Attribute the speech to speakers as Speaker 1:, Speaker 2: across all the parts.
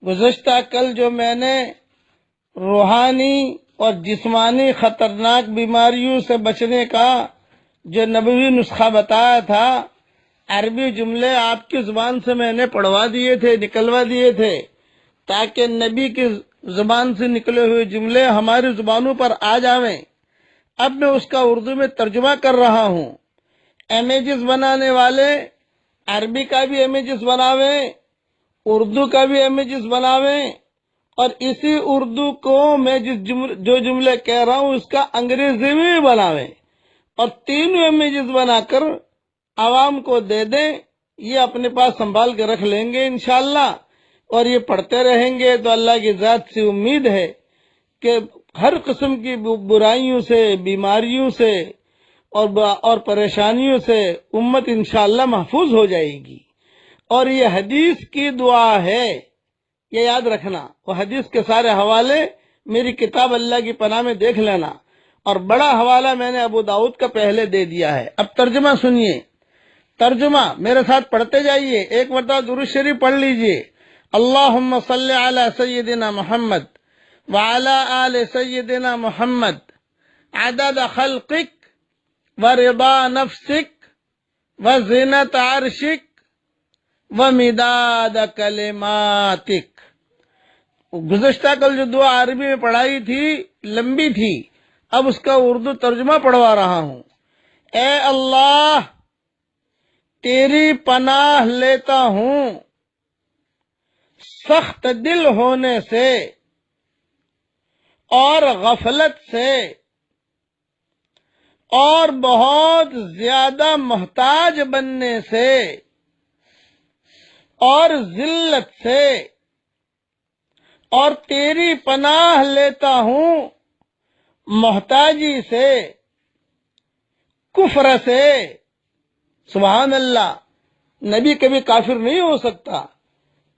Speaker 1: گزشتہ کل جو میں نے روحانی اور جسمانی خطرناک بیماریوں سے بچنے کا جو نبوی نسخہ بتایا تھا، عربی جملے آپ کی زبان سے میں نے پڑھوا دیے تھے، نکلوا دیے تھے، تاکہ نبی کی زبان سے نکلے ہوئے جملے ہماری زبانوں پر آ جاویں۔ اب میں اس کا اردو میں ترجمہ کر رہا ہوں۔ امیجز بنانے والے عربی کا بھی امیجز بناویں، اردو کا بھی امیجز بناویں، اور اسی اردو کو میں جو جملے کہہ رہا ہوں اس کا انگریزی میں بھی بناویں، اور تینوں امیجز بنا کر عوام کو دے دیں۔ یہ اپنے پاس سنبھال کے رکھ لیں گے انشاءاللہ، اور یہ پڑھتے رہیں گے تو اللہ کی ذات سے امید ہے کہ ہر قسم کی برائیوں سے، بیماریوں سے اور پریشانیوں سے امت انشاءاللہ محفوظ ہو جائے گی۔ اور یہ حدیث کی دعا ہے، یہ یاد رکھنا۔ وہ حدیث کے سارے حوالے میری کتاب اللہ کی پناہ میں دیکھ لینا، اور بڑا حوالہ میں نے ابو داؤد کا پہلے دے دیا ہے۔ اب ترجمہ سنیے، ترجمہ میرے ساتھ پڑھتے جائیے، ایک مرتبہ درود شریف پڑھ لیجئے۔ اللہم صلی علی سیدنا محمد وعلی آل سیدنا محمد عدد خلقک ورضا نفسک وزنت عرشک ومداد کلماتک۔ گزشتہ کل جو دعا عربی میں پڑھائی تھی لمبی تھی، اب اس کا اردو ترجمہ پڑھوا رہا ہوں۔ اے اللہ، تیری پناہ لیتا ہوں سخت دل ہونے سے اور غفلت سے اور بہت زیادہ محتاج بننے سے اور ذلت سے، اور تیری پناہ لیتا ہوں محتاجی سے، کفر سے۔ سبحان اللہ، نبی کبھی کافر نہیں ہو سکتا،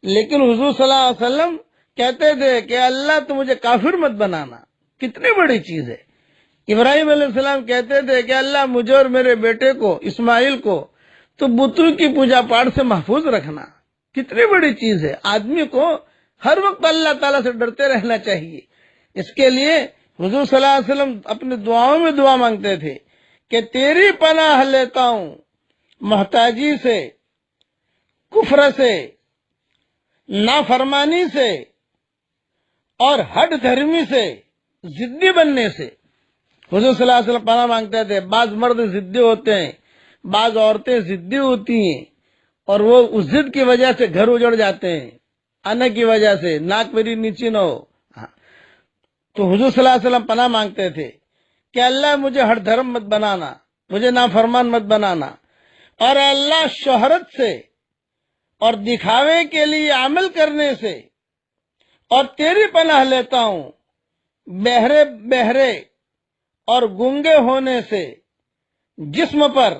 Speaker 1: لیکن حضور صلی اللہ علیہ وسلم کہتے تھے کہ اللہ تو مجھے کافر مت بنانا۔ کتنی بڑی چیز ہے۔ ابراہیم علیہ السلام کہتے تھے کہ اللہ مجھے اور میرے بیٹے کو اسماعیل کو تو بتوں کی پوجا پاٹ سے محفوظ رکھنا۔ کتنی بڑی چیز ہے۔ آدمی کو ہر وقت اللہ تعالیٰ سے ڈرتے رہنا چاہیے۔ اس کے لیے حضور صلی اللہ علیہ وسلم اپنے دعاؤں میں دعا مانگتے تھے کہ تیری پناہ لیتا ہوں محتاجی سے، کفر سے، نافرمانی سے، اور ہٹ دھرمی سے، ضدی بننے سے۔ حضور صلی اللہ علیہ وسلم پناہ مانگتے تھے۔ بعض مرد ضدی ہوتے ہیں، بعض عورتیں ضدی ہوتی ہیں، اور وہ اس ضد کی وجہ سے گھر اجڑ جاتے ہیں، آنے کی وجہ سے ناک میری نیچی نہ ہو۔ تو حضور صلی اللہ علیہ وسلم پناہ مانگتے تھے کہ اللہ مجھے ہٹ دھرم مت بنانا، مجھے نافرمان مت بنانا، اور اللہ شہرت سے اور دکھاوے کے لیے عمل کرنے سے، اور تیری پناہ لیتا ہوں بہرے اور گنگے ہونے سے، جسم پر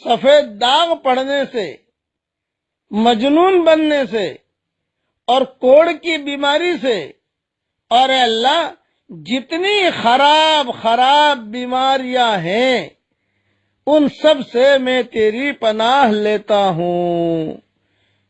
Speaker 1: سفید داغ پڑنے سے، مجنون بننے سے، اور کوڑ کی بیماری سے، اور اے اللہ جتنی خراب بیماریاں ہیں ان سب سے میں تیری پناہ لیتا ہوں۔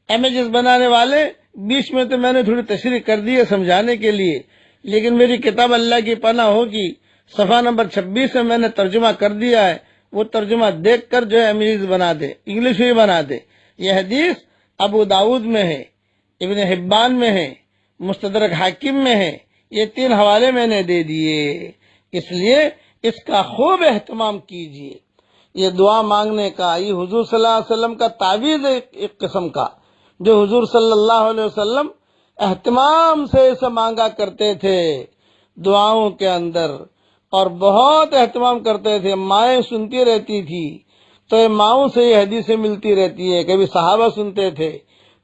Speaker 1: امیجز بنانے والے بیچ میں تو میں نے تھوڑی تشریح کر دی ہے سمجھانے کے لیے، لیکن میری کتاب اللہ کی پناہ ہوگی صفحہ نمبر 26 میں میں نے ترجمہ کر دیا ہے، وہ ترجمہ دیکھ کر جو ہے امیجز بنا دے، انگلش میں بنا دے۔ یہ حدیث ابو داؤد میں ہے، ابن حبان میں ہے، مستدرک حاکم میں ہے۔ یہ 3 حوالے میں نے دے دیے، اس لیے اس کا خوب اہتمام کیجیے۔ یہ دعا مانگنے کا، یہ حضور صلی اللہ علیہ وسلم کا تعویذ ہے ایک قسم کا، جو حضور صلی اللہ علیہ وسلم اہتمام سے اسے مانگا کرتے تھے دعاؤں کے اندر، اور بہت اہتمام کرتے تھے۔ مائیں سنتی رہتی تھی تو یہ ماؤں سے یہ حدیثیں ملتی رہتی ہے، کبھی صحابہ سنتے تھے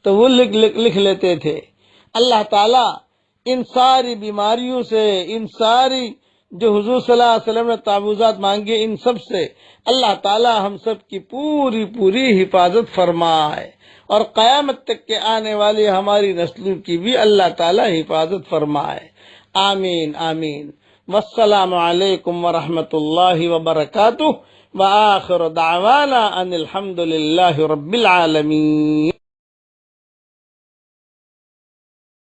Speaker 1: تو وہ لکھ لیتے تھے۔ اللہ تعالیٰ ان ساری بیماریوں سے، ان ساری جو حضور صلی اللہ علیہ وسلم نے تعویذات مانگی، ان سب سے اللہ تعالیٰ ہم سب کی پوری حفاظت فرمائے، اور قیامت تک کے آنے والی ہماری نسلوں کی بھی اللہ تعالیٰ حفاظت فرمائے۔ آمین آمین۔ والسلام علیکم ورحمۃ اللہ وبرکاتہ، وآخر دعوانا ان الحمد للہ رب العالمین۔